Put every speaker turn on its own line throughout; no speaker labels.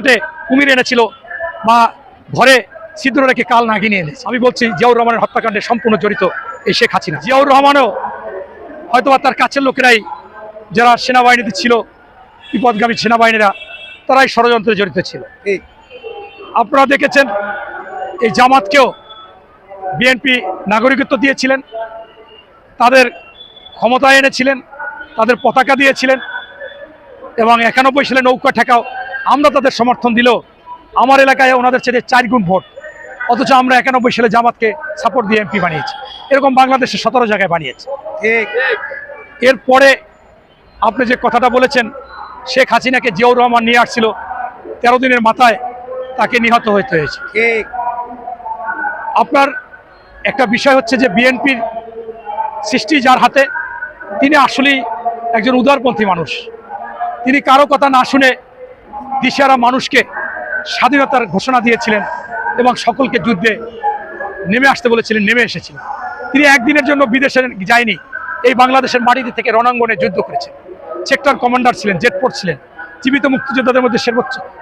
কেটে কুমির এনেছিল বা ঘরে ছিদ্র রেখে কাল নাগিয়ে নিয়ে এনেছে। আমি বলছি জিয়াউর রহমানের হত্যাকাণ্ডে সম্পূর্ণ জড়িত এই শেখ হাসিনা। জিয়াউর রহমানও হয়তোবা তার কাছের লোকেরাই, যারা সেনাবাহিনীতে ছিল, বিপদগামী সেনাবাহিনীরা, তারাই ষড়যন্ত্রে জড়িত ছিল। আপনারা দেখেছেন এই জামাতকেও বিএনপি নাগরিকত্ব দিয়েছিলেন, তাদের ক্ষমতায় এনেছিলেন, তাদের পতাকা দিয়েছিলেন এবং 91 সালে নৌকা ঠেকাও আমরা তাদের সমর্থন দিলেও আমার এলাকায় ওনাদের চেয়ে 4 গুণ ভোট, অথচ আমরা 91 সালে জামাতকে সাপোর্ট দিয়ে এমপি বানিয়েছি। এরকম বাংলাদেশে 17 জায়গায় বানিয়েছে। এরপরে আপনি যে কথাটা বলেছেন, শেখ হাসিনাকে জিয়াউর রহমান নিয়ে আসছিল, 13 দিনের মাথায় তাকে নিহত হতে হয়েছে। আপনার একটা বিষয় হচ্ছে যে বিএনপির সৃষ্টি যার হাতে, তিনি আসলেই একজন উদারপন্থী মানুষ। তিনি কারো কথা না শুনে দিশেহারা মানুষকে স্বাধীনতার ঘোষণা দিয়েছিলেন এবং সকলকে যুদ্ধে নেমে আসতে বলেছিলেন, নেমে এসেছিলেন। তিনি একদিনের জন্য বিদেশে যায়নি, এই বাংলাদেশের মাটিতে থেকে রণাঙ্গনে যুদ্ধ করেছেন। সেক্টর কমান্ডার ছিলেন, জেটপোর্ট ছিলেন, জীবিত মুক্তিযোদ্ধাদের মধ্যে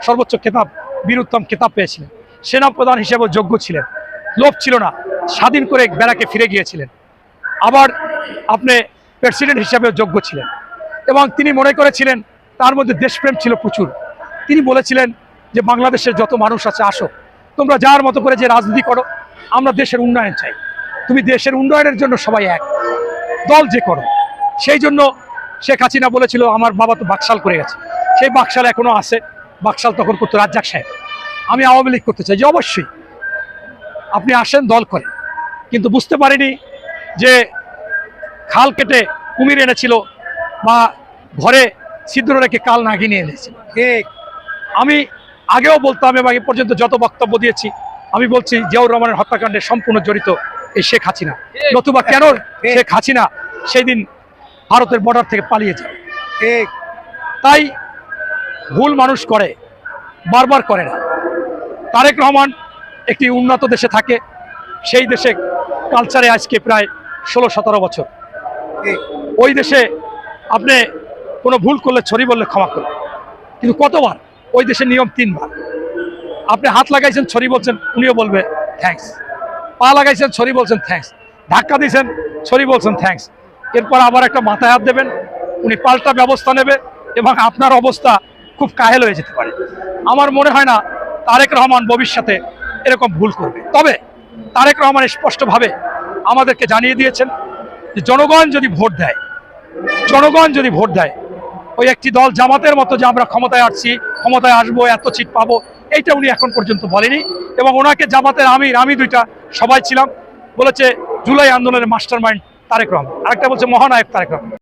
সর্বোচ্চ খেতাব, বীরুত্তম খেতাব পেয়েছিলেন, সেনাপ্রধান হিসেবেও যোগ্য ছিলেন, লোভ ছিল না, স্বাধীন করে ব্যারাকে ফিরে গিয়েছিলেন। আবার আপনি প্রেসিডেন্ট হিসেবেও যোগ্য ছিলেন এবং তিনি মনে করেছিলেন তার মধ্যে দেশপ্রেম ছিল প্রচুর। তিনি বলেছিলেন যে বাংলাদেশের যত মানুষ আছে, আসো তোমরা যার মতো করে যে রাজনীতি করো, আমরা দেশের উন্নয়ন চাই, তুমি দেশের উন্নয়নের জন্য সবাই এক, দল যে করো। সেই জন্য শেখ হাসিনা বলেছিল আমার বাবা তো বাকশাল করে গেছে, সেই বাকশাল এখনো আছে। বাকশাল তখন করতো রাজ্জাক সাহেব। আমি আওয়ামী লীগ করতে চাই যে অবশ্যই আপনি আসেন, দল করেন, কিন্তু বুঝতে পারিনি যে খাল কেটে কুমির এনেছিল বা ঘরে ছিদ্র রেখে কাল নাগিয়ে নিয়ে এনেছিল। আমি আগেও বলতাম এবং এ পর্যন্ত যত বক্তব্য দিয়েছি, আমি বলছি জিয়াউর রহমানের হত্যাকাণ্ডে সম্পূর্ণ জড়িত এই শেখ হাসিনা। নতুবা কেন শেখ হাসিনা সেই দিন ভারতের বর্ডার থেকে পালিয়ে যায়? তাই ভুল মানুষ করে, বারবার করে না। তারেক রহমান একটি উন্নত দেশে থাকে, সেই দেশে কালচারে আজকে প্রায় 16-17 বছর। ওই দেশে আপনি কোনো ভুল করলে ছড়ি বললে ক্ষমা করুন, কিন্তু কতবার? ওই দেশের নিয়ম 3 বার। আপনি হাত লাগাইছেন, ছড়ি বলছেন, উনিও বলবে থ্যাঙ্কস। পা লাগাইছেন, ছড়ি বলছেন থ্যাঙ্কস। ধাক্কা দিয়েছেন, ছড়ি বলছেন থ্যাঙ্কস। এরপর আবার একটা মাথায় হাত দেবেন, উনি পাল্টা ব্যবস্থা নেবে এবং আপনার অবস্থা খুব কাহেল হয়ে যেতে পারে। আমার মনে হয় না তারেক রহমান ভবিষ্যতে এরকম ভুল করবে। তবে তারেক রহমান স্পষ্টভাবে আমাদেরকে জানিয়ে দিয়েছেন যে জনগণ যদি ভোট দেয়, ওই একটি দল জামাতের মতো যে আমরা ক্ষমতায় আসছি, ক্ষমতায় আসবো, এত সিট পাবো, এইটা উনি এখন পর্যন্ত বলেনি। এবং ওনাকে জামাতের আমি 2টা সবাই ছিলাম, বলেছে জুলাই আন্দোলনের মাস্টার মাইন্ড তারেক রহমান, আরেকটা বলছে মহানায়ক তারেক রহমান।